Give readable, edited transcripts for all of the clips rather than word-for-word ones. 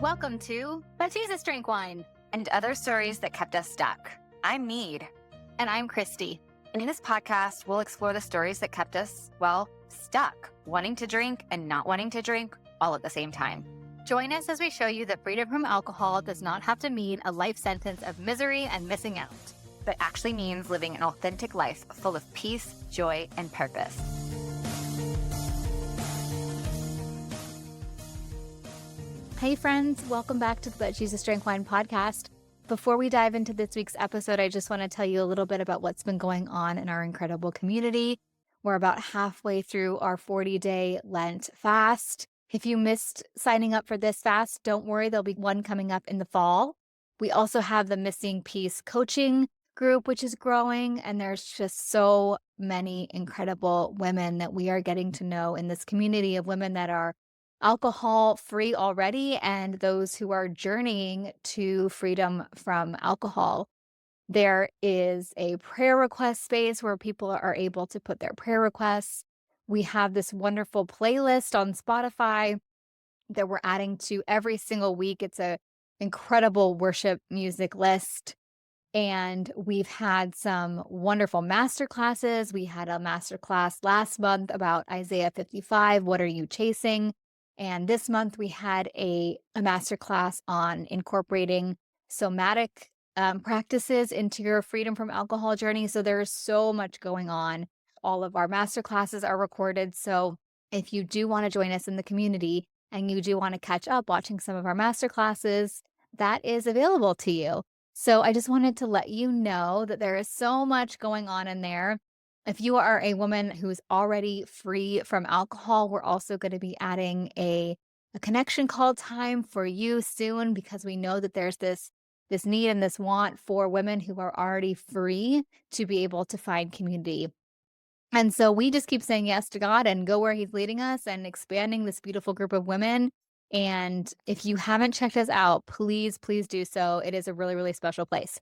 Welcome to But Jesus Drank Wine. And other stories that kept us stuck. I'm Mead. And I'm Christy. And in this podcast, we'll explore the stories that kept us, well, stuck, wanting to drink and not wanting to drink all at the same time. Join us as we show you that freedom from alcohol does not have to mean a life sentence of misery and missing out, but actually means living an authentic life full of peace, joy, and purpose. Hey friends, welcome back to the But Jesus Drank Wine podcast. Before we dive into this week's episode, I just want to tell you a little bit about what's been going on in our incredible community. We're about halfway through our 40-day Lent fast. If you missed signing up for this fast, don't worry, there'll be one coming up in the fall. We also have the Missing Piece coaching group, which is growing, and there's just so many incredible women that we are getting to know in this community of women that are alcohol-free already and those who are journeying to freedom from alcohol. There is a prayer request space where people are able to put their prayer requests. We have this wonderful playlist on Spotify that we're adding to every single week. It's an incredible worship music list. And we've had some wonderful master classes. We had a master class last month about Isaiah 55, What Are You Chasing? And this month we had a master class on incorporating somatic practices into your freedom from alcohol journey. So there's so much going on. All of our master classes are recorded. So if you do want to join us in the community and you do want to catch up watching some of our master classes, that is available to you. So I just wanted to let you know that there is so much going on in there. If you are a woman who's already free from alcohol, we're also going to be adding a connection call time for you soon, because we know that there's this need and this want for women who are already free to be able to find community. And so we just keep saying yes to God and go where He's leading us and expanding this beautiful group of women. And if you haven't checked us out, please do so. It is a really, really special place.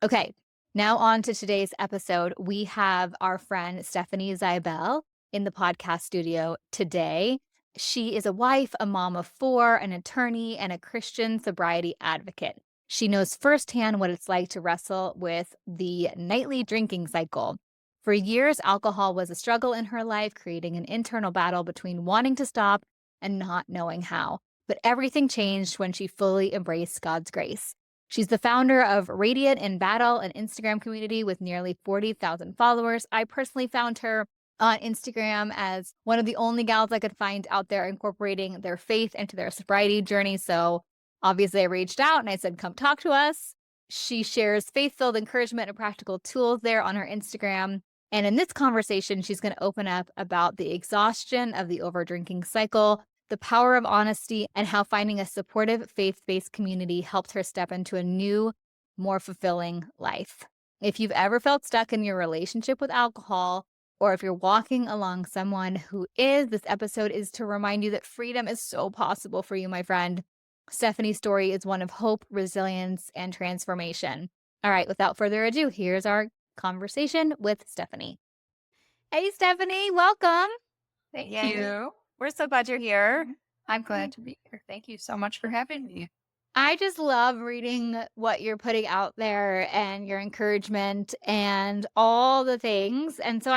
Okay. Now on to today's episode. We have our friend Stephanie Ziebell in the podcast studio today. She is a wife, a mom of 4, an attorney, and a Christian sobriety advocate. She knows firsthand what it's like to wrestle with the nightly drinking cycle. For years, alcohol was a struggle in her life, creating an internal battle between wanting to stop and not knowing how. But everything changed when she fully embraced God's grace. She's the founder of Radiant in Battle, an Instagram community with nearly 40,000 followers. I personally found her on Instagram as one of the only gals I could find out there incorporating their faith into their sobriety journey. So obviously I reached out and I said, come talk to us. She shares faith-filled encouragement and practical tools there on her Instagram. And in this conversation, she's going to open up about the exhaustion of the overdrinking cycle, the power of honesty, and how finding a supportive faith-based community helped her step into a new, more fulfilling life. If you've ever felt stuck in your relationship with alcohol, or if you're walking along someone who is, this episode is to remind you that freedom is so possible for you, my friend. Stephanie's story is one of hope, resilience, and transformation. All right, without further ado, here's our conversation with Stephanie. Hey, Stephanie, welcome. Thank you. We're so glad you're here. I'm glad to be here. Thank you so much for having me. I just love reading what you're putting out there and your encouragement and all the things. And so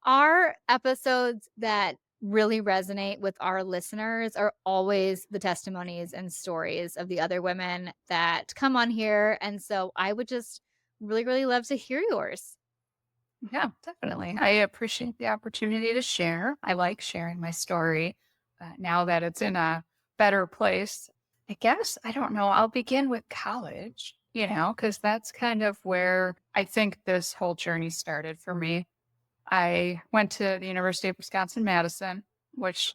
our episodes that really resonate with our listeners are always the testimonies and stories of the other women that come on here. And so I would just really, really love to hear yours. Yeah, definitely. I appreciate the opportunity to share. I like sharing my story now that it's in a better place. I guess, I don't know, I'll begin with college, because that's kind of where I think this whole journey started for me. I went to the University of Wisconsin-Madison, which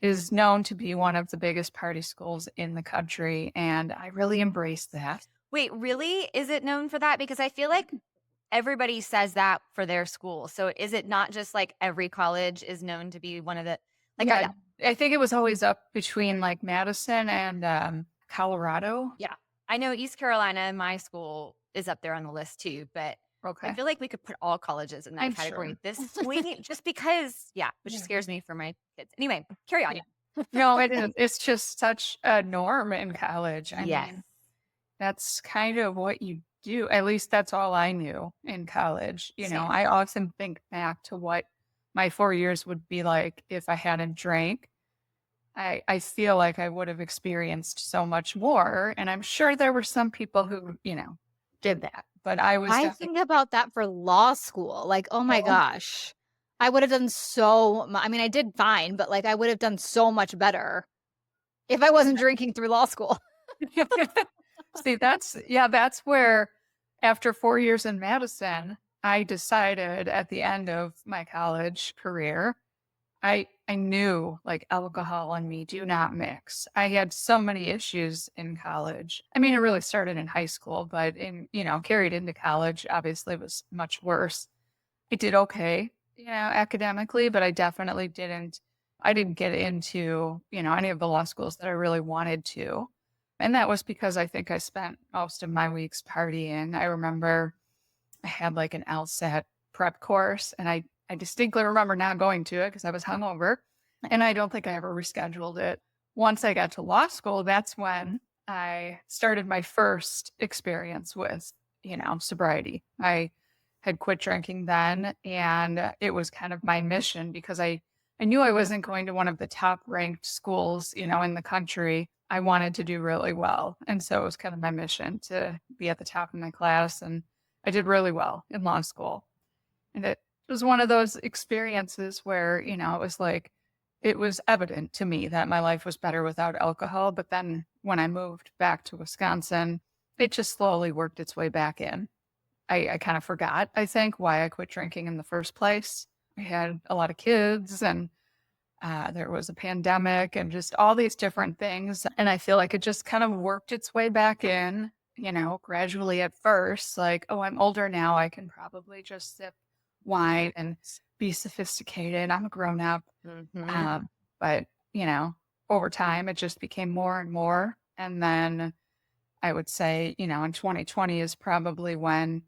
is known to be one of the biggest party schools in the country, and I really embraced that. Wait, really? Is it known for that? Because I feel like everybody says that for their school. So is it not just like every college is known to be one of the, like, yeah, I think it was always up between like Madison and Colorado. Yeah. I know East Carolina, my school, is up there on the list too, but Okay. I feel like we could put all colleges in that category. Sure. This week, just because, which scares me for my kids. Anyway, carry on. Yeah. No, it is. It's just such a norm in college. I Yes. mean, that's kind of what you do. At least that's all I knew in college. Same. I often think back to what my 4 years would be like if I hadn't drank. I feel like I would have experienced so much more. And I'm sure there were some people who, did that. But I was I definitely, think about that for law school. Like, oh my gosh, I would have done so I mean, I did fine, but like I would have done so much better if I wasn't drinking through law school. see, that's where after 4 years in Madison, I decided at the end of my college career, I knew like alcohol and me do not mix. I had so many issues in college. I mean, it really started in high school, but carried into college, obviously it was much worse. I did okay, academically, but I didn't get into, any of the law schools that I really wanted to. And that was because I think I spent most of my weeks partying. I remember I had like an LSAT prep course, and I distinctly remember not going to it because I was hungover, and I don't think I ever rescheduled it. Once I got to law school, that's when I started my first experience with, sobriety. I had quit drinking then, and it was kind of my mission because I knew I wasn't going to one of the top ranked schools, in the country. I wanted to do really well. And so it was kind of my mission to be at the top of my class. And I did really well in law school. And it was one of those experiences where, it was like, it was evident to me that my life was better without alcohol. But then when I moved back to Wisconsin, it just slowly worked its way back in. I kind of forgot, I think, why I quit drinking in the first place. I had a lot of kids, and there was a pandemic and just all these different things. And I feel like it just kind of worked its way back in, gradually at first. Like, oh, I'm older now. I can probably just sip wine and be sophisticated. I'm a grown up. But, over time, it just became more and more. And then I would say, in 2020 is probably when,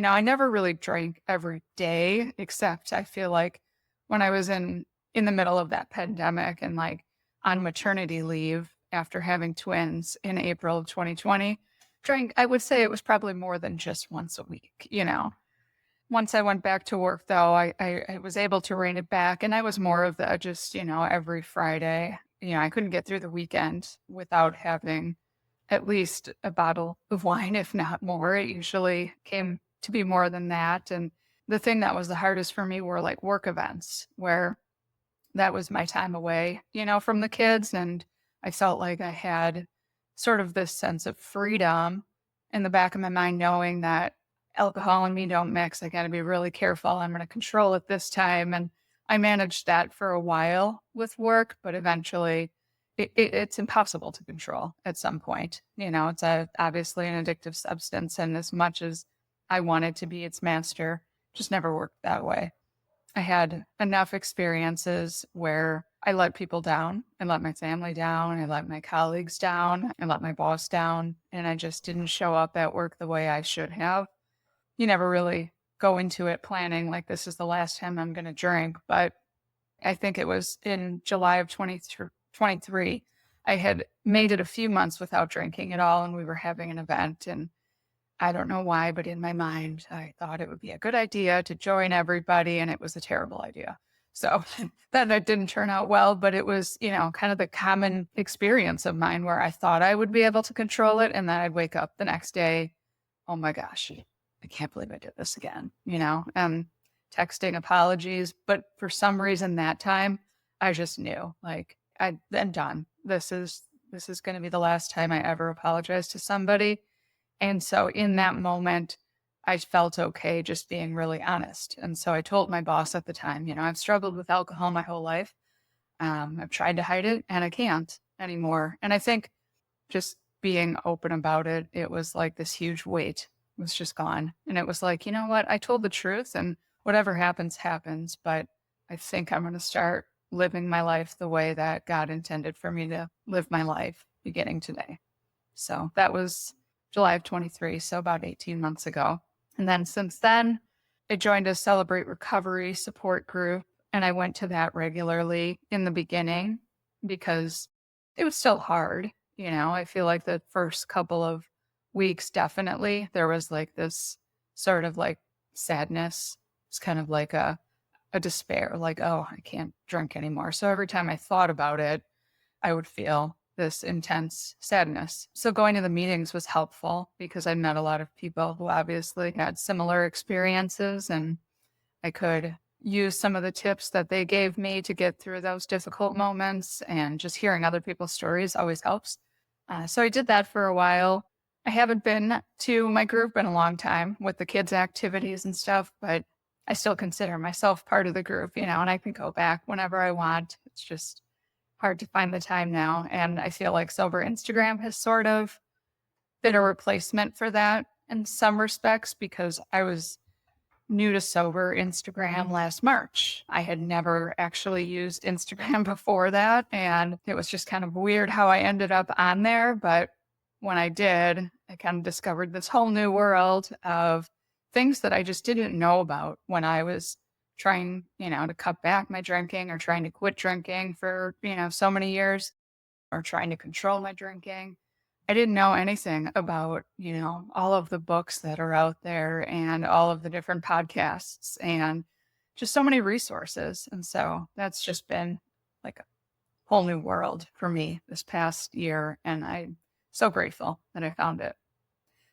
I never really drank every day, except I feel like when I was in the middle of that pandemic and like on maternity leave after having twins in April of 2020, drank, I would say it was probably more than just once a week, Once I went back to work, though, I was able to rein it back, and I was more of the just, every Friday. I couldn't get through the weekend without having at least a bottle of wine, if not more. It usually came to be more than that. And the thing that was the hardest for me were like work events where that was my time away, from the kids. And I felt like I had sort of this sense of freedom in the back of my mind, knowing that alcohol and me don't mix. I got to be really careful. I'm going to control it this time. And I managed that for a while with work, but eventually it's impossible to control at some point. It's obviously an addictive substance. And as much as I wanted to be its master, just never worked that way. I had enough experiences where I let people down. I let my family down. I let my colleagues down. I let my boss down. And I just didn't show up at work the way I should have. You never really go into it planning like this is the last time I'm going to drink. But I think it was in July of 2023, I had made it a few months without drinking at all. And we were having an event, and I don't know why, but in my mind, I thought it would be a good idea to join everybody, and it was a terrible idea. So then it didn't turn out well, but it was, kind of the common experience of mine where I thought I would be able to control it. And then I'd wake up the next day, oh my gosh, I can't believe I did this again, and texting apologies. But for some reason that time, I just knew like I'm done. This is going to be the last time I ever apologize to somebody. And so in that moment, I felt okay just being really honest. And so I told my boss at the time, I've struggled with alcohol my whole life. I've tried to hide it, and I can't anymore. And I think just being open about it, it was like this huge weight was just gone. And it was like, you know what? I told the truth, and whatever happens, happens. But I think I'm going to start living my life the way that God intended for me to live my life beginning today. So that was July of 23, so about 18 months ago. And then since then, I joined a Celebrate Recovery support group, and I went to that regularly in the beginning. because it was still hard. I feel like the first couple of weeks, definitely, there was like this sort of like sadness. It's kind of like a despair, like, oh, I can't drink anymore. So every time I thought about it, I would feel this intense sadness. So going to the meetings was helpful because I met a lot of people who obviously had similar experiences, and I could use some of the tips that they gave me to get through those difficult moments, and just hearing other people's stories always helps. So I did that for a while. I haven't been to my group in a long time with the kids' activities and stuff, but I still consider myself part of the group, and I can go back whenever I want. It's just hard to find the time now. And I feel like Sober Instagram has sort of been a replacement for that in some respects, because I was new to Sober Instagram last March. I had never actually used Instagram before that, and it was just kind of weird how I ended up on there. But when I did, I kind of discovered this whole new world of things that I just didn't know about when I was trying, to cut back my drinking or trying to quit drinking for, so many years, or trying to control my drinking. I didn't know anything about, all of the books that are out there and all of the different podcasts and just so many resources. And so that's just been like a whole new world for me this past year. And I'm so grateful that I found it.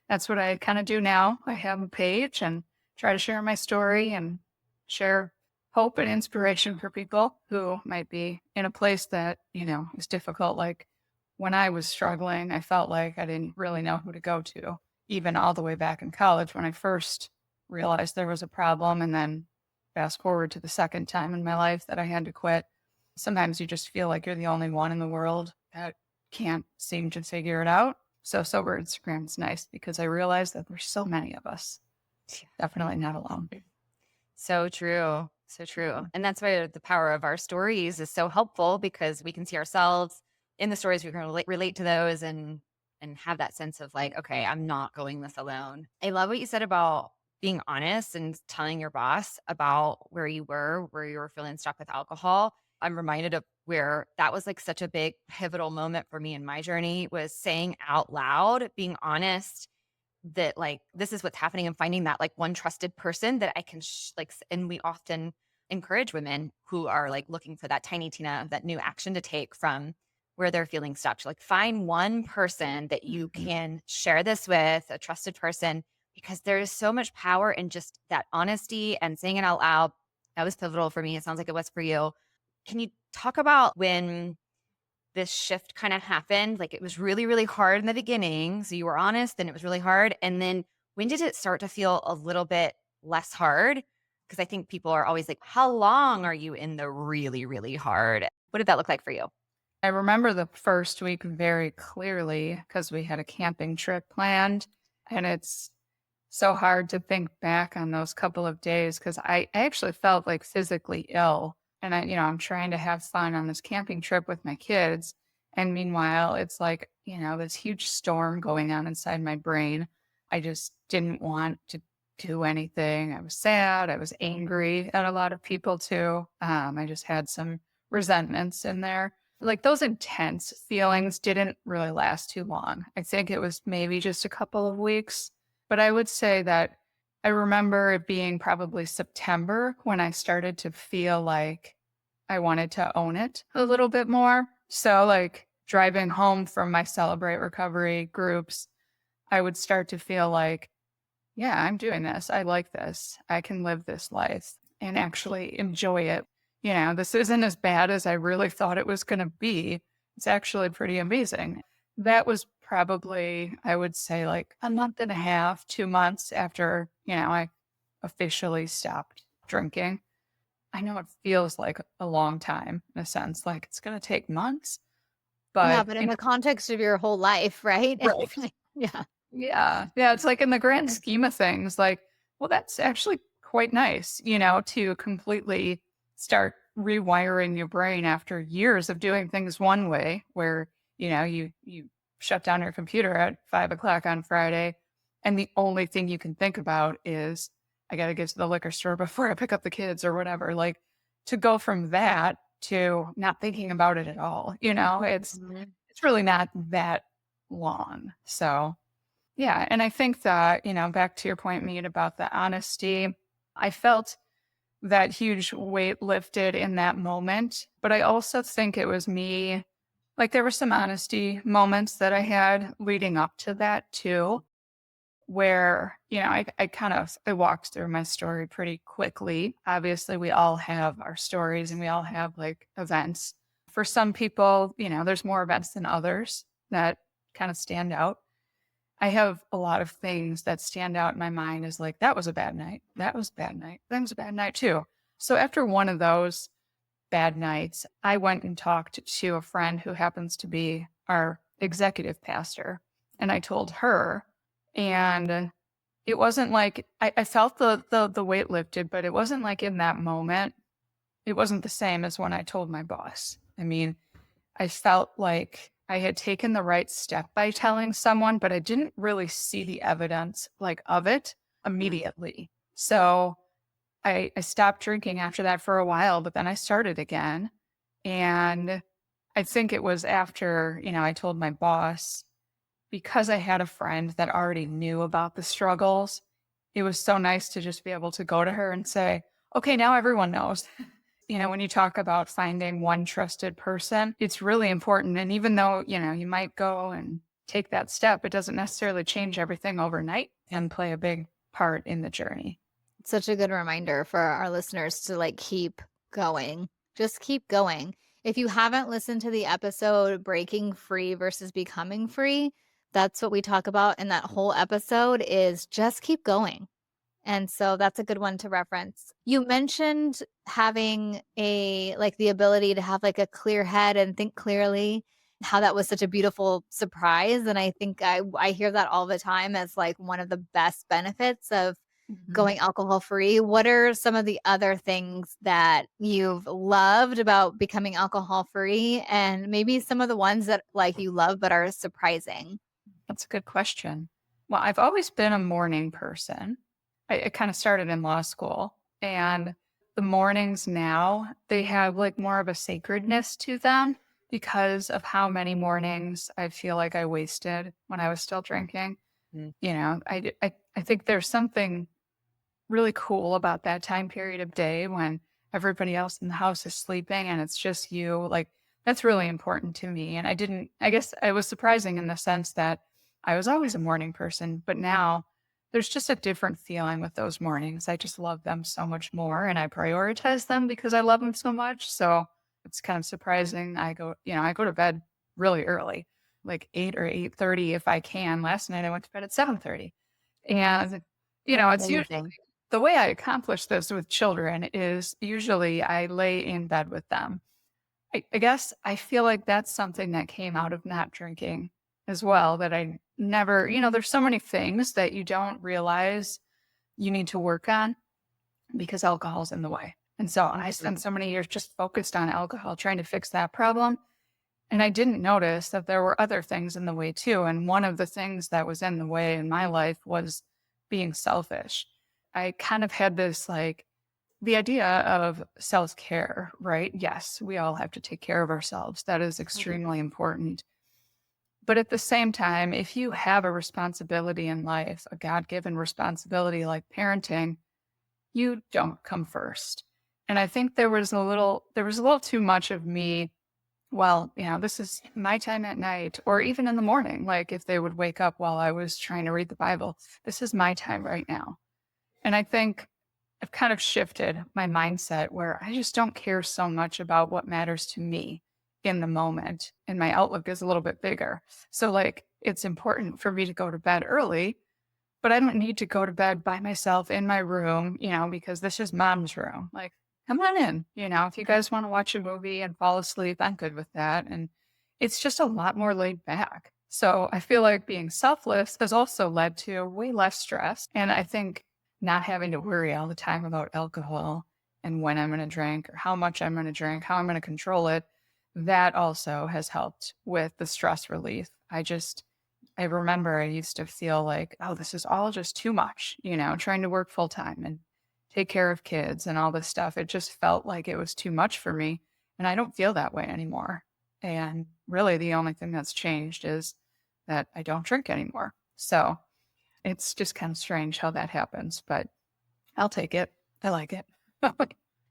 That's what I kind of do now. I have a page and try to share my story and share hope and inspiration for people who might be in a place that, is difficult. Like when I was struggling, I felt like I didn't really know who to go to, even all the way back in college when I first realized there was a problem. And then fast forward to the second time in my life that I had to quit. Sometimes you just feel like you're the only one in the world that can't seem to figure it out. So Sober Instagram is nice because I realized that there's so many of us. Definitely not alone. So true. So true. And that's why the power of our stories is so helpful, because we can see ourselves in the stories. We can relate to those and have that sense of like, okay, I'm not going this alone. I love what you said about being honest and telling your boss about where you were feeling stuck with alcohol. I'm reminded of where that was like such a big pivotal moment for me in my journey, was saying out loud, being honest, that like, this is what's happening, and finding that like one trusted person that I can and we often encourage women who are like looking for that tiny Tina, that new action to take from where they're feeling stuck. Like find one person that you can share this with, a trusted person, because there is so much power in just that honesty and saying it out loud. That was pivotal for me. It sounds like it was for you. Can you talk about when this shift kind of happened? Like it was really, really hard in the beginning. So you were honest and it was really hard. And then when did it start to feel a little bit less hard? Because I think people are always like, how long are you in the really, really hard? What did that look like for you? I remember the first week very clearly because we had a camping trip planned, and it's so hard to think back on those couple of days because I actually felt like physically ill. And I'm trying to have fun on this camping trip with my kids. And meanwhile, it's like, this huge storm going on inside my brain. I just didn't want to do anything. I was sad. I was angry at a lot of people too. I just had some resentments in there. Like those intense feelings didn't really last too long. I think it was maybe just a couple of weeks. But I would say that I remember it being probably September when I started to feel like I wanted to own it a little bit more. So like driving home from my Celebrate Recovery groups, I would start to feel like, yeah, I'm doing this. I like this. I can live this life and actually enjoy it. This isn't as bad as I really thought it was going to be. It's actually pretty amazing. That was probably, I would say, like a month and a half, 2 months after, I officially stopped drinking. I know it feels like a long time in a sense, like it's going to take months. But yeah, but in the context of your whole life, right? Right. Yeah. Yeah. It's like in the grand scheme of things, like, well, that's actually quite nice, to completely start rewiring your brain after years of doing things one way where, you shut down your computer at 5 o'clock on Friday. And the only thing you can think about is I got to get to the liquor store before I pick up the kids or whatever. Like to go from that to not thinking about it at all. It's really not that long. So yeah. And I think that, back to your point, Mead, about the honesty, I felt that huge weight lifted in that moment. But I also think it was me, like there were some honesty moments that I had leading up to that too, where, I walked through my story pretty quickly. Obviously, we all have our stories and we all have like events. For some people, there's more events than others that kind of stand out. I have a lot of things that stand out in my mind as like, that was a bad night. That was a bad night. That was a bad night too. So after one of those bad nights, I went and talked to a friend who happens to be our executive pastor. And I told her, and it wasn't like I felt the weight lifted, but it wasn't like in that moment, it wasn't the same as when I told my boss. I mean, I felt like I had taken the right step by telling someone, but I didn't really see the evidence like of it immediately. So I stopped drinking after that for a while, but then I started again. And I think it was after, I told my boss, because I had a friend that already knew about the struggles, it was so nice to just be able to go to her and say, okay, now everyone knows. When you talk about finding one trusted person, it's really important. And even though, you might go and take that step, it doesn't necessarily change everything overnight and play a big part in the journey. Such a good reminder for our listeners to like keep going. Just keep going. If you haven't listened to the episode Breaking Free versus Becoming Free, that's what we talk about in that whole episode is just keep going. And so that's a good one to reference. You mentioned having the ability to have like a clear head and think clearly, how that was such a beautiful surprise. And I think I hear that all the time as like one of the best benefits of going alcohol free. What are some of the other things that you've loved about becoming alcohol free, and maybe some of the ones that like you love but are surprising? That's a good question. Well, I've always been a morning person. I kind of started in law school, and the mornings now, they have like more of a sacredness to them because of how many mornings I feel like I wasted when I was still drinking. I think there's something really cool about that time period of day when everybody else in the house is sleeping and it's just you. Like, that's really important to me. And I guess I was surprising in the sense that I was always a morning person, but now there's just a different feeling with those mornings. I just love them so much more and I prioritize them because I love them so much. So it's kind of surprising. I go to bed really early, like 8 or 8:30 if I can. Last night I went to bed at 7:30. And it's usually the way I accomplish this with children is usually I lay in bed with them. I guess I feel like that's something that came out of not drinking as well, that I never, there's so many things that you don't realize you need to work on because alcohol's in the way. And so I spent so many years just focused on alcohol, trying to fix that problem. And I didn't notice that there were other things in the way too. And one of the things that was in the way in my life was being selfish. I kind of had this like the idea of self-care, right? Yes, we all have to take care of ourselves. That is extremely important. But at the same time, if you have a responsibility in life, a God-given responsibility like parenting, you don't come first. And I think there was a little too much of me. Well, this is my time at night or even in the morning. Like if they would wake up while I was trying to read the Bible, this is my time right now. And I think I've kind of shifted my mindset where I just don't care so much about what matters to me in the moment. And my outlook is a little bit bigger. So like, it's important for me to go to bed early, but I don't need to go to bed by myself in my room, because this is mom's room. Like, come on in, if you guys want to watch a movie and fall asleep, I'm good with that. And it's just a lot more laid back. So I feel like being selfless has also led to way less stress. And I think not having to worry all the time about alcohol and when I'm going to drink or how much I'm going to drink, how I'm going to control it, that also has helped with the stress relief. I remember I used to feel like, oh, this is all just too much, trying to work full time and take care of kids and all this stuff. It just felt like it was too much for me. And I don't feel that way anymore. And really the only thing that's changed is that I don't drink anymore. So it's just kind of strange how that happens, but I'll take it. I like it.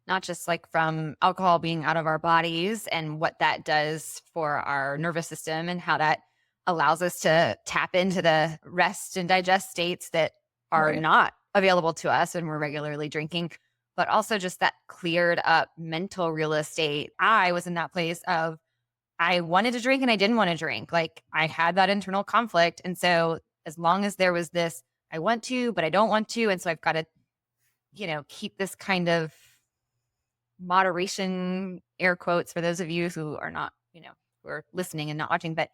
Not just like from alcohol being out of our bodies and what that does for our nervous system and how that allows us to tap into the rest and digest states that are Right. not available to us when we're regularly drinking, but also just that cleared up mental real estate. I was in that place of I wanted to drink and I didn't want to drink. Like I had that internal conflict. And so as long as there was this, I want to, but I don't want to. And so I've got to, keep this kind of moderation, air quotes, for those of you who are not, who are listening and not watching, but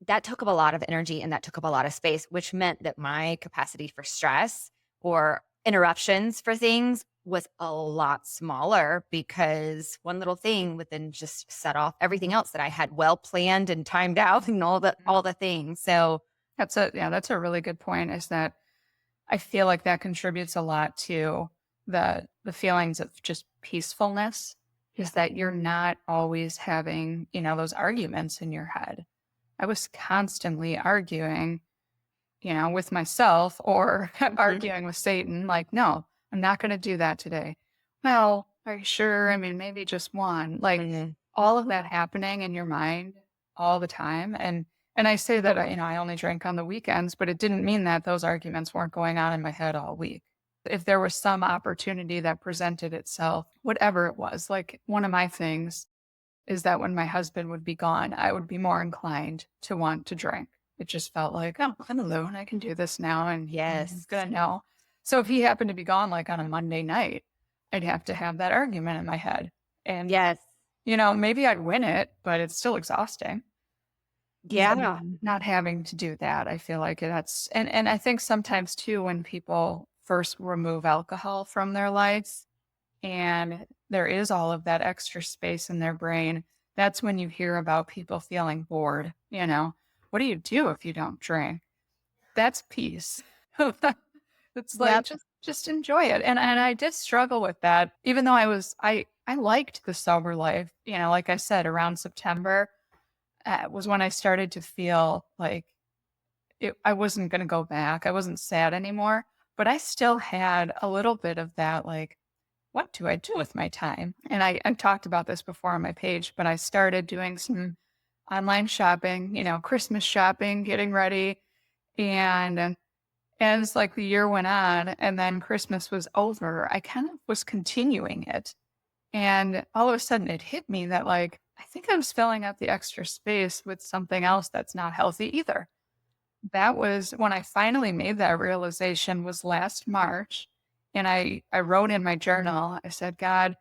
that took up a lot of energy and that took up a lot of space, which meant that my capacity for stress or interruptions for things was a lot smaller because one little thing would then just set off everything else that I had well planned and timed out and all the things. So That's a really good point, is that I feel like that contributes a lot to the feelings of just peacefulness, is that you're not always having, those arguments in your head. I was constantly arguing, with myself or arguing with Satan, like, no, I'm not going to do that today. Well, are you sure? I mean, maybe just one. Like all of that happening in your mind all the time. And I say that, I only drank on the weekends, but it didn't mean that those arguments weren't going on in my head all week. If there was some opportunity that presented itself, whatever it was, like one of my things is that when my husband would be gone, I would be more inclined to want to drink. It just felt like, oh, I'm alone. I can do this now. And yes, he's going to know. So if he happened to be gone, like on a Monday night, I'd have to have that argument in my head. And, yes, maybe I'd win it, but it's still exhausting. yeah. Not having to do that. I feel like that's, and I think sometimes too, when people first remove alcohol from their lives and there is all of that extra space in their brain, that's when you hear about people feeling bored. What do you do if you don't drink? That's peace. It's like, just enjoy it. And I did struggle with that, even though I liked the sober life. Like I said, around September was when I started to feel like I wasn't going to go back. I wasn't sad anymore, but I still had a little bit of that, like, what do I do with my time? And I've talked about this before on my page, but I started doing some online shopping, Christmas shopping, getting ready. And as like the year went on and then Christmas was over, I kind of was continuing it. And all of a sudden it hit me that, like, I think I'm filling up the extra space with something else that's not healthy either. That was when I finally made that realization, was last March. And I wrote in my journal, I said, God,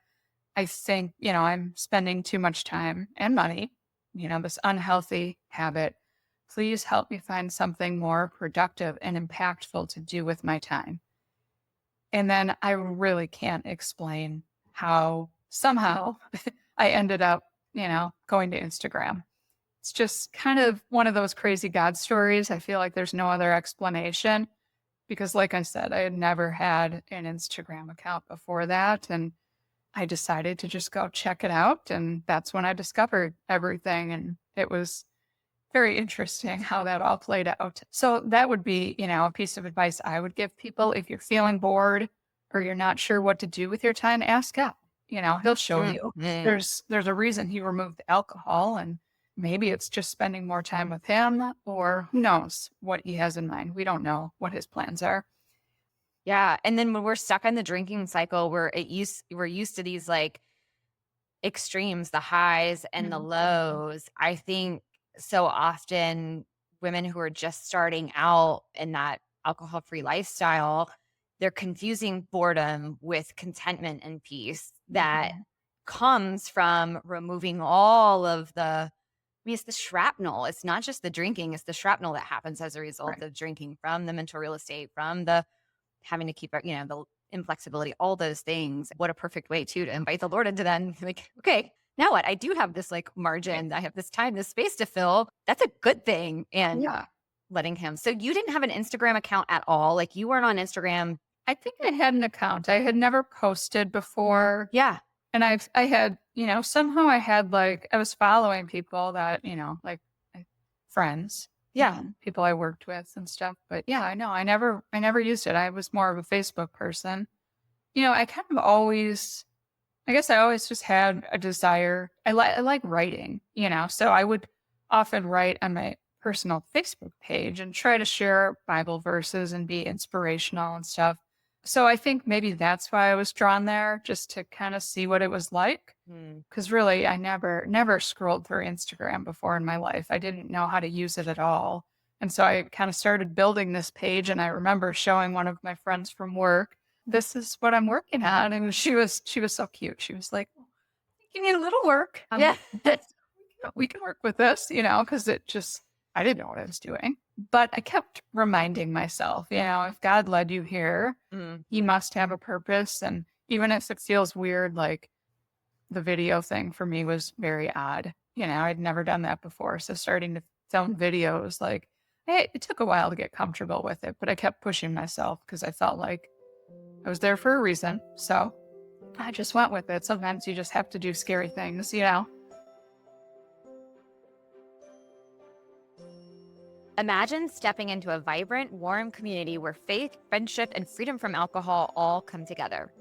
I think, I'm spending too much time and money, this unhealthy habit. Please help me find something more productive and impactful to do with my time. And then I really can't explain how somehow I ended up, going to Instagram. It's just kind of one of those crazy God stories. I feel like there's no other explanation because, like I said, I had never had an Instagram account before that. And I decided to just go check it out. And that's when I discovered everything. And it was very interesting how that all played out. So that would be, a piece of advice I would give people. If you're feeling bored or you're not sure what to do with your time, ask God. He'll show you. There's a reason he removed the alcohol, and maybe it's just spending more time with him, or who knows what he has in mind. We don't know what his plans are. Yeah. And then when we're stuck in the drinking cycle, we're used to these like extremes, the highs and the lows. I think so often women who are just starting out in that alcohol-free lifestyle, they're confusing boredom with contentment and peace that comes from removing all of it's the shrapnel. It's not just the drinking, it's the shrapnel that happens as a result of drinking, from the mental real estate, from the having to keep, the inflexibility, all those things. What a perfect way to invite the Lord into that and like, okay, now what? I do have this like margin. I have this time, this space to fill. That's a good thing. And letting him. So you didn't have an Instagram account at all? Like you weren't on Instagram? I think I had an account. I had never posted before. Yeah. And I had, somehow I had like, I was following people that, like friends, people I worked with and stuff. But yeah, I know I never used it. I was more of a Facebook person. I kind of always, I guess I always just had a desire. I like writing, so I would often write on my personal Facebook page and try to share Bible verses and be inspirational and stuff. So I think maybe that's why I was drawn there, just to kind of see what it was like. Because really, I never scrolled through Instagram before in my life. I didn't know how to use it at all. And so I kind of started building this page, and I remember showing one of my friends from work, this is what I'm working on. And she was so cute. She was like, you need a little work. We can work with this, because I didn't know what I was doing. But I kept reminding myself, if God led you here, he must have a purpose. And even if it feels weird, like the video thing for me was very odd. I'd never done that before. So starting to film videos, like, it took a while to get comfortable with it, but I kept pushing myself because I felt like I was there for a reason. So I just went with it. Sometimes you just have to do scary things, Imagine stepping into a vibrant, warm community where faith, friendship, and freedom from alcohol all come together.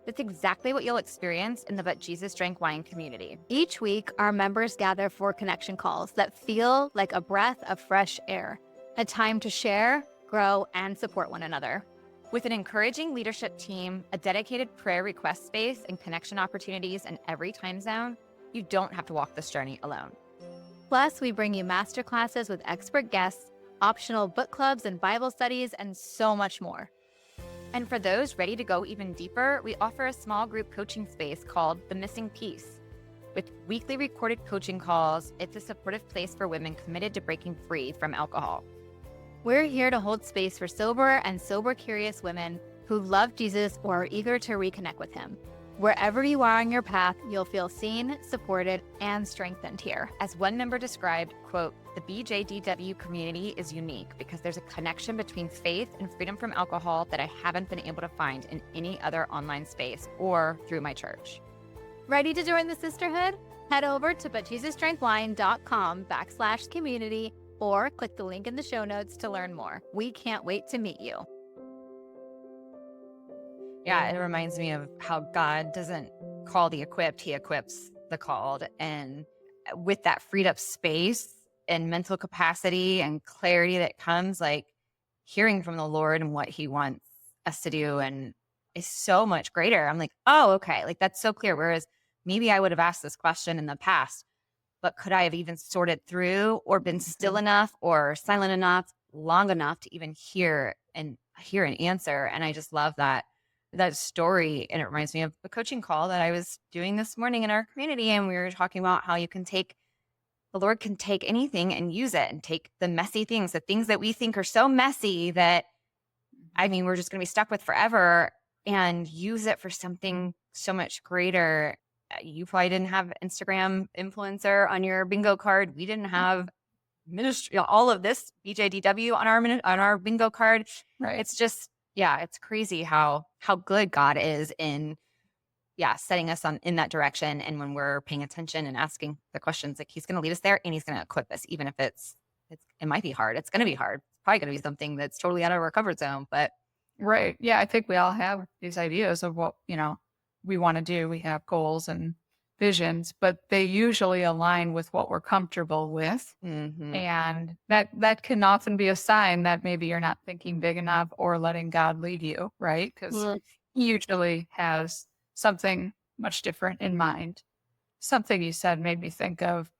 That's exactly what you'll experience in the But Jesus Drank Wine community. Each week, our members gather for connection calls that feel like a breath of fresh air, a time to share, grow, and support one another. With an encouraging leadership team, a dedicated prayer request space, and connection opportunities in every time zone, you don't have to walk this journey alone. Plus, we bring you masterclasses with expert guests, optional book clubs and Bible studies, and so much more. And for those ready to go even deeper, we offer a small group coaching space called The Missing Piece. With weekly recorded coaching calls, it's a supportive place for women committed to breaking free from alcohol. We're here to hold space for sober and sober-curious women who love Jesus or are eager to reconnect with him. Wherever you are on your path, you'll feel seen, supported, and strengthened here. As one member described, quote, the BJDW community is unique because there's a connection between faith and freedom from alcohol that I haven't been able to find in any other online space or through my church. Ready to join the sisterhood? Head over to butjesusdrankwine.com/community or click the link in the show notes to learn more. We can't wait to meet you. Yeah, it reminds me of how God doesn't call the equipped, he equips the called. And with that freed up space and mental capacity and clarity that comes, like hearing from the Lord and what he wants us to do and is so much greater. I'm like, oh, okay. Like that's so clear. Whereas maybe I would have asked this question in the past, but could I have even sorted through or been still enough or silent enough, long enough to even hear an answer? And I just love that story. And it reminds me of a coaching call that I was doing this morning in our community. And we were talking about how the Lord can take anything and use it and take the messy things, the things that we think are so messy that, we're just going to be stuck with forever, and use it for something so much greater. You probably didn't have Instagram influencer on your bingo card. We didn't have ministry, all of this BJDW on our bingo card. Right. It's just, it's crazy how good God is in, setting us in that direction. And when we're paying attention and asking the questions, like he's going to lead us there and he's going to equip us, even if it might be hard. It's going to be hard. It's probably going to be something that's totally out of our comfort zone, but. Right. Yeah. I think we all have these ideas of what, we want to do. We have goals and visions, but they usually align with what we're comfortable with. Mm-hmm. And that can often be a sign that maybe you're not thinking big enough or letting God lead you, right? Because he usually has something much different in mind. Something you said made me think of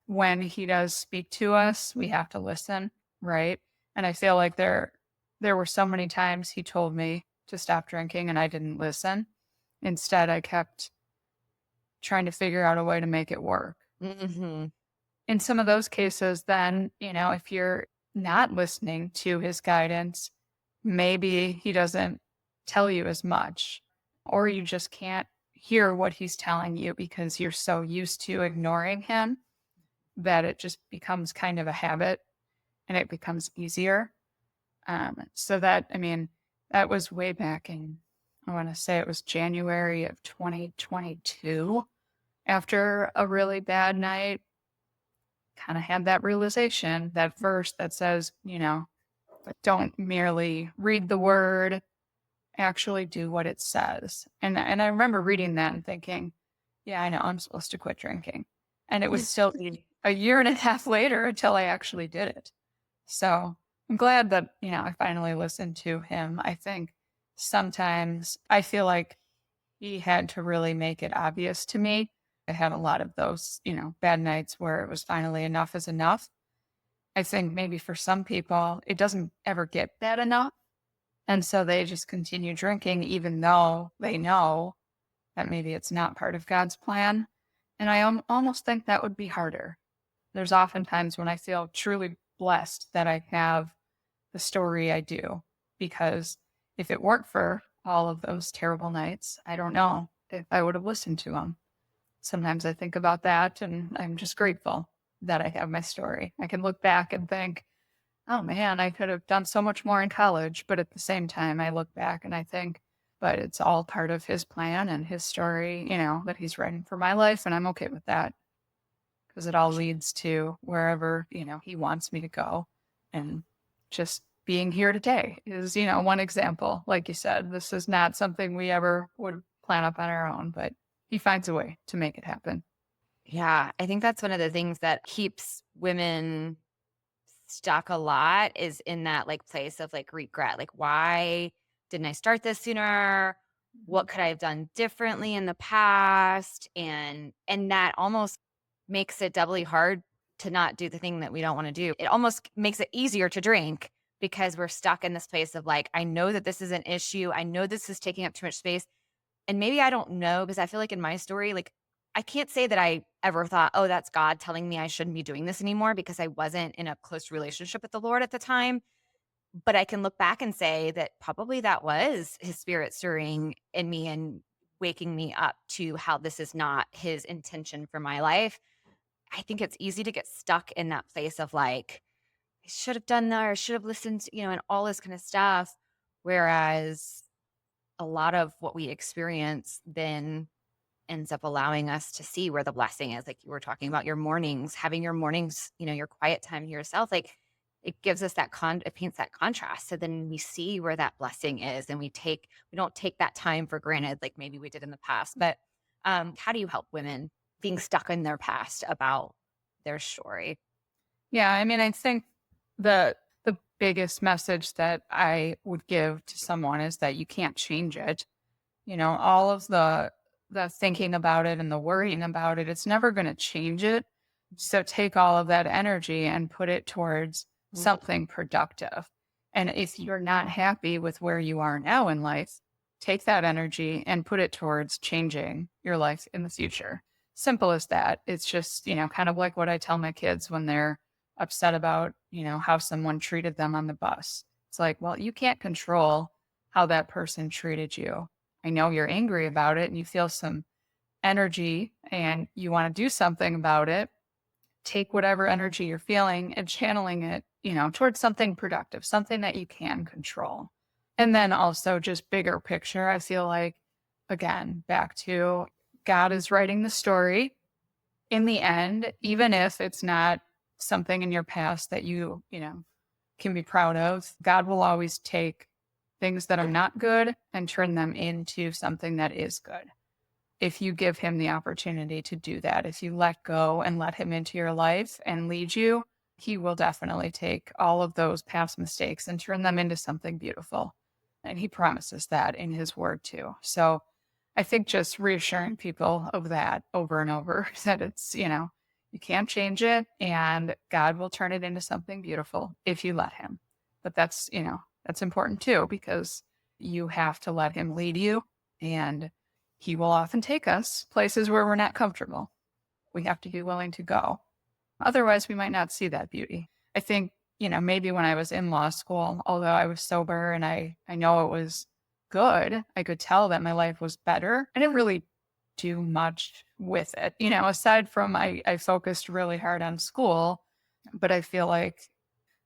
when he does speak to us, we have to listen, right? And I feel like there were so many times he told me to stop drinking and I didn't listen. Instead, I kept trying to figure out a way to make it work. Mm-hmm. In some of those cases, then, if you're not listening to his guidance, maybe he doesn't tell you as much, or you just can't hear what he's telling you because you're so used to ignoring him that it just becomes kind of a habit and it becomes easier. So that was way back in, I want to say it was January of 2022. After a really bad night, kind of had that realization, that verse that says, don't merely read the word, actually do what it says. And I remember reading that and thinking, yeah, I know I'm supposed to quit drinking. And it would still be a year and a half later until I actually did it. So I'm glad that, I finally listened to him. I think sometimes I feel like he had to really make it obvious to me. I had a lot of those, bad nights where it was finally enough is enough. I think maybe for some people, it doesn't ever get bad enough. And so they just continue drinking, even though they know that maybe it's not part of God's plan. And I almost think that would be harder. There's often times when I feel truly blessed that I have the story I do, because if it weren't for all of those terrible nights, I don't know if I would have listened to them. Sometimes I think about that, and I'm just grateful that I have my story. I can look back and think, oh man, I could have done so much more in college. But at the same time, I look back and I think, but it's all part of his plan and his story, that he's writing for my life. And I'm okay with that, because it all leads to wherever, he wants me to go. And just being here today is, one example. Like you said, this is not something we ever would plan up on our own, but he finds a way to make it happen. Yeah, I think that's one of the things that keeps women stuck a lot, is in that like place of like regret. Like, why didn't I start this sooner? What could I have done differently in the past? And that almost makes it doubly hard to not do the thing that we don't want to do. It almost makes it easier to drink, because we're stuck in this place of like, I know that this is an issue. I know this is taking up too much space. And maybe I don't know, because I feel like in my story, like, I can't say that I ever thought, oh, that's God telling me I shouldn't be doing this anymore, because I wasn't in a close relationship with the Lord at the time. But I can look back and say that probably that was his spirit stirring in me and waking me up to how this is not his intention for my life. I think it's easy to get stuck in that place of like, I should have done that, or should have listened to, and all this kind of stuff. Whereas a lot of what we experience then ends up allowing us to see where the blessing is. Like you were talking about your mornings, having your mornings, your quiet time to yourself, like it gives us that it paints that contrast. So then we see where that blessing is, and we don't take that time for granted, like maybe we did in the past. But how do you help women being stuck in their past about their story? Yeah, I mean, I think the biggest message that I would give to someone is that you can't change it. All of the thinking about it and the worrying about it, it's never going to change it. So take all of that energy and put it towards something productive. And if you're not happy with where you are now in life, take that energy and put it towards changing your life in the future. Simple as that. It's just, kind of like what I tell my kids when they're upset about, how someone treated them on the bus. It's like, well, you can't control how that person treated you. I know you're angry about it and you feel some energy and you want to do something about it. Take whatever energy you're feeling and channeling it, towards something productive, something that you can control. And then also just bigger picture, I feel like, again, back to God is writing the story. In the end, even if it's not something in your past that you can be proud of, God will always take things that are not good and turn them into something that is good. If you give him the opportunity to do that, if you let go and let him into your life and lead you, he will definitely take all of those past mistakes and turn them into something beautiful. And he promises that in his word too. So I think just reassuring people of that over and over, that it's, you can't change it and God will turn it into something beautiful if you let him. But that's important too, because you have to let him lead you, and he will often take us places where we're not comfortable. We have to be willing to go. Otherwise, we might not see that beauty. I think, maybe when I was in law school, although I was sober and I know it was good, I could tell that my life was better. I didn't really do much with it. Aside from I focused really hard on school, but I feel like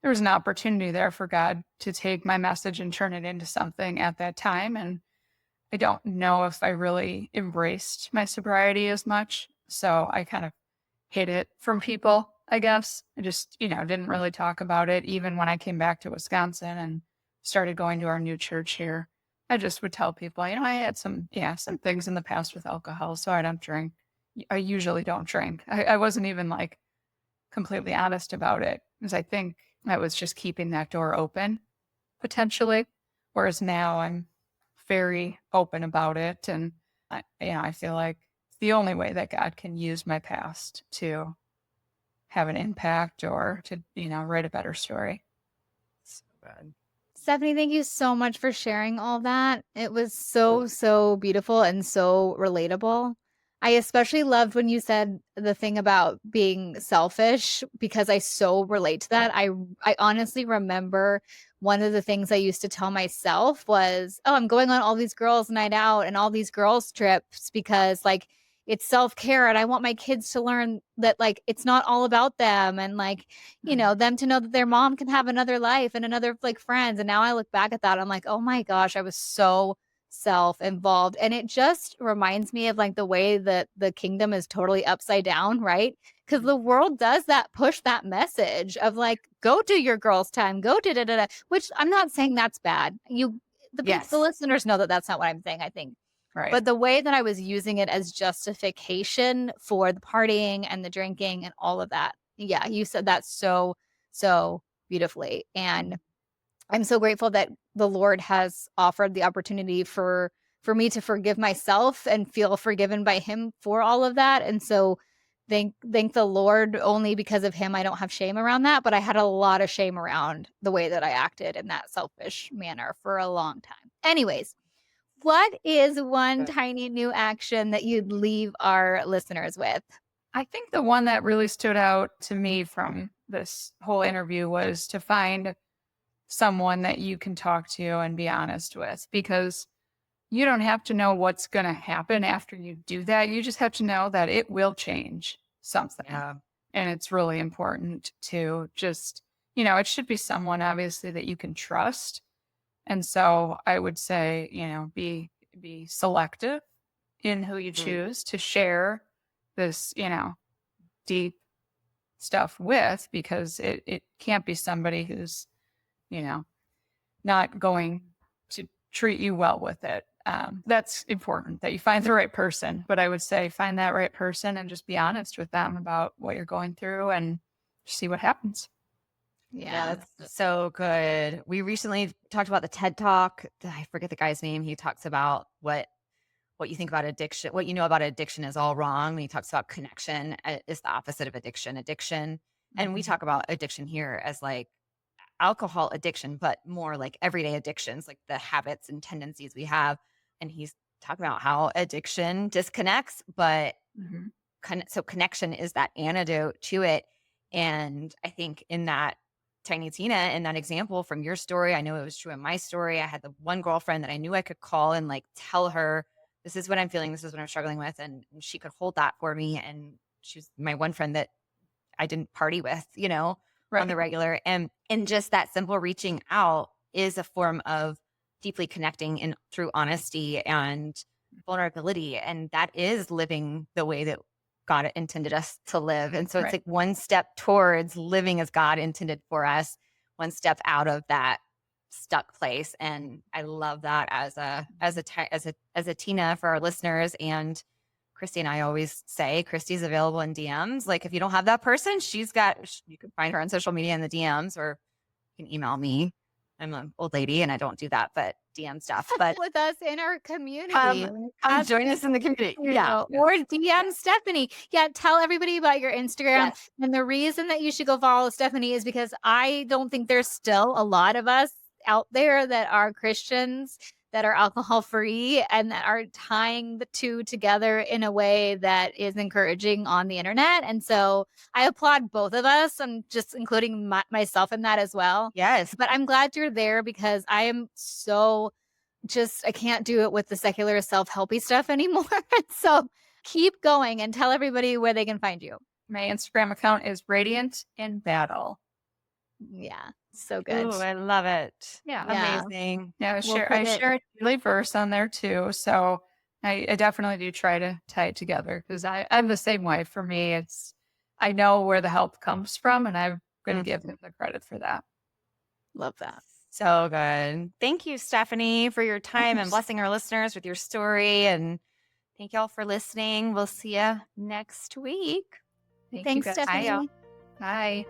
there was an opportunity there for God to take my message and turn it into something at that time. And I don't know if I really embraced my sobriety as much. So I kind of hid it from people, I guess. I just, didn't really talk about it. Even when I came back to Wisconsin and started going to our new church here, I just would tell people, I had some things in the past with alcohol, so I don't drink. I usually don't drink. I wasn't even like completely honest about it because I think I was just keeping that door open potentially. Whereas now I'm very open about it. And I feel like it's the only way that God can use my past to have an impact or to, write a better story. So good. Stephanie, thank you so much for sharing all that. It was so, so beautiful and so relatable. I especially loved when you said the thing about being selfish because I so relate to that. I honestly remember one of the things I used to tell myself was, oh, I'm going on all these girls' night out and all these girls' trips because like it's self-care and I want my kids to learn that like it's not all about them and like them to know that their mom can have another life and another like friends. And now I look back at that, I'm like, oh my gosh, I was so self-involved. And it just reminds me of like the way that the kingdom is totally upside down, right? Because the world does that, push that message of like, go do your girls' time, go da da da, which I'm not saying that's bad. The listeners know that that's not what I'm saying, I think. Right. But the way that I was using it as justification for the partying and the drinking and all of that. Yeah, you said that so, so beautifully. And I'm so grateful that the Lord has offered the opportunity for me to forgive myself and feel forgiven by him for all of that. And so thank the Lord, only because of him I don't have shame around that, but I had a lot of shame around the way that I acted in that selfish manner for a long time. Anyways, what is one tiny new action that you'd leave our listeners with? I think the one that really stood out to me from this whole interview was to find someone that you can talk to and be honest with, because you don't have to know what's going to happen after you do that. You just have to know that it will change something. Yeah. And it's really important to just, it should be someone obviously that you can trust. And so I would say, be selective in who you choose to share this, deep stuff with, because it can't be somebody who's, not going to treat you well with it. That's important that you find the right person. But I would say find that right person and just be honest with them about what you're going through and see what happens. Yeah, that's so good. We recently talked about the TED Talk. I forget the guy's name. He talks about what you think about addiction, what you know about addiction is all wrong. When he talks about connection is the opposite of addiction. And we talk about addiction here as like alcohol addiction, but more like everyday addictions, like the habits and tendencies we have. And he's talking about how addiction disconnects, but so connection is that antidote to it. And I think in that Tiny Tina, in that example from your story, I know it was true in my story. I had the one girlfriend that I knew I could call and like tell her, this is what I'm feeling, this is what I'm struggling with. And she could hold that for me. And she was my one friend that I didn't party with, on the regular. And just that simple reaching out is a form of deeply connecting through honesty and vulnerability. And that is living the way that God intended us to live. And so it's like one step towards living as God intended for us, one step out of that stuck place. And I love that as a Tina for our listeners. And Christy and I always say Christy's available in DMs. Like if you don't have that person, you can find her on social media in the DMs, or you can email me. I'm an old lady and I don't do that, but DM stuff. But with us in our community. Come join us in the community. Yeah. Or DM Stephanie. Yeah. Tell everybody about your Instagram. Yes. And the reason that you should go follow Stephanie is because I don't think there's still a lot of us out there that are Christians, that are alcohol free, and that are tying the two together in a way that is encouraging on the internet. And so I applaud both of us. I'm just including myself in that as well. Yes. But I'm glad you're there because I am so I can't do it with the secular self-helpy stuff anymore. So keep going and tell everybody where they can find you. My Instagram account is Radiant in Battle. Yeah. So good. Ooh, I love it. Yeah. Yeah. Amazing. Yeah, We'll put I it- share a daily verse on there too. So I definitely do try to tie it together because I'm the same way. For me, I know where the help comes from, and I'm going to give him the credit for that. Love that. So good. Thank you, Stephanie, for your time and blessing our listeners with your story. And thank y'all for listening. We'll see you next week. Thanks, you guys. Stephanie. Bye.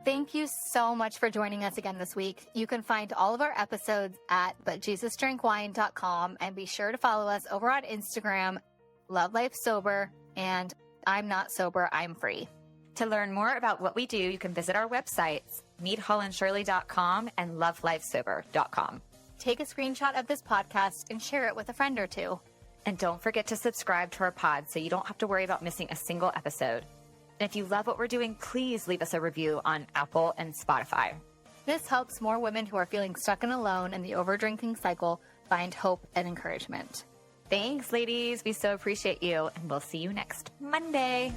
Thank you so much for joining us again this week. You can find all of our episodes at butjesusdrinkwine.com, and be sure to follow us over on Instagram, Love Life Sober, and I'm Not Sober, I'm Free. To learn more about what we do, you can visit our websites, meethollandshirley.com and lovelifesober.com. Take a screenshot of this podcast and share it with a friend or two. And don't forget to subscribe to our pod so you don't have to worry about missing a single episode. And if you love what we're doing, please leave us a review on Apple and Spotify. This helps more women who are feeling stuck and alone in the overdrinking cycle find hope and encouragement. Thanks, ladies. We so appreciate you, and we'll see you next Monday.